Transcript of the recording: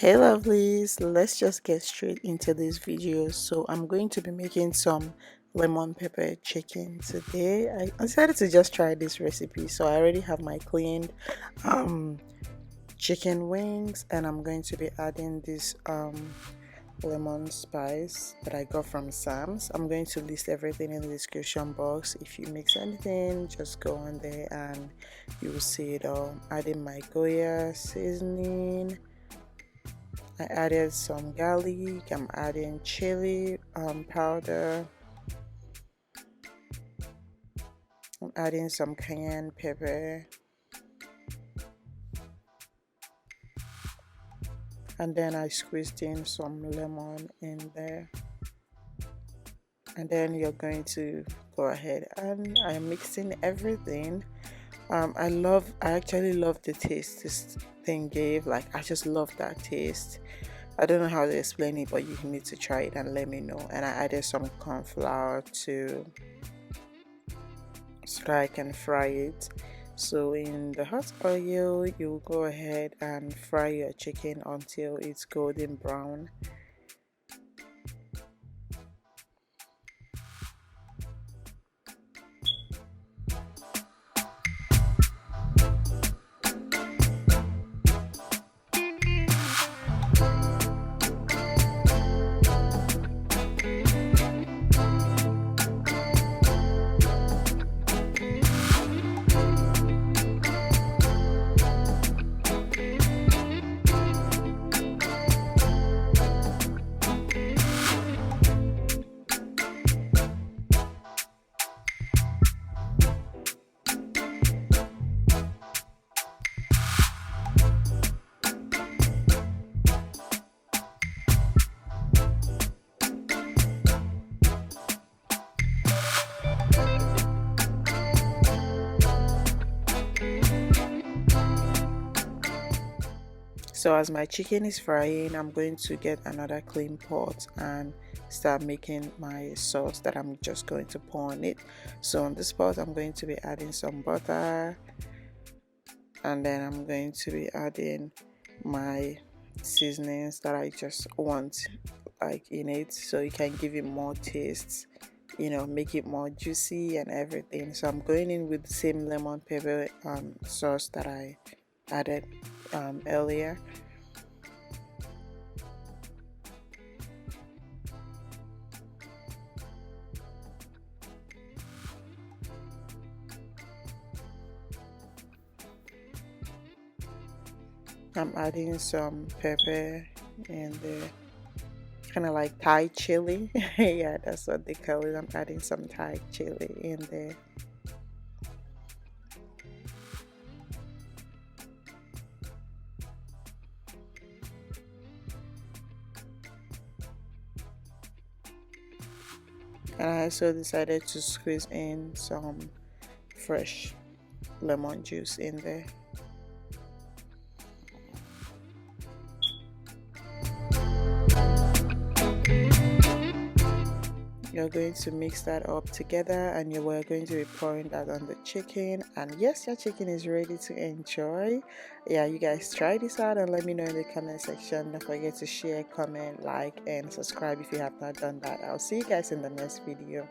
Hey lovelies, let's just get straight into this video. So I'm going to be making some lemon pepper chicken today. I decided to just try this recipe, so I already have my cleaned um chicken wings, and I'm going to be adding this lemon spice that I got from Sam's. I'm going to list everything in the description box. If you mix anything, just go on there and you will see it all. Adding my Goya seasoning. I added some garlic. I'm adding chili powder. I'm adding some cayenne pepper, and then I squeezed in some lemon in there. And then you're going to go ahead and I'm mixing everything. I actually love the taste this thing gave. Like, I just love that taste. I don't know how to explain it, but you need to try it and let me know. And I added some corn flour too, so that I can fry it. So in the hot oil, you go ahead and fry your chicken until it's golden brown. So as my chicken is frying, I'm going to get another clean pot and start making my sauce that I'm just going to pour on it. So on this pot, I'm going to be adding some butter, and then I'm going to be adding my seasonings that I just want like in it, so it can give it more taste, make it more juicy and everything. So I'm going in with the same lemon pepper sauce that I added earlier. I'm adding some pepper and kind of like Thai chili. Yeah, that's what they call it. I'm adding some Thai chili in there. And I also decided to squeeze in some fresh lemon juice in there. You're going to mix that up together, and we're going to be pouring that on the chicken. And yes, your chicken is ready to enjoy. Yeah, you guys try this out and let me know in the comment section. Don't forget to share, comment, like, and subscribe if you have not done that. I'll see you guys in the next video.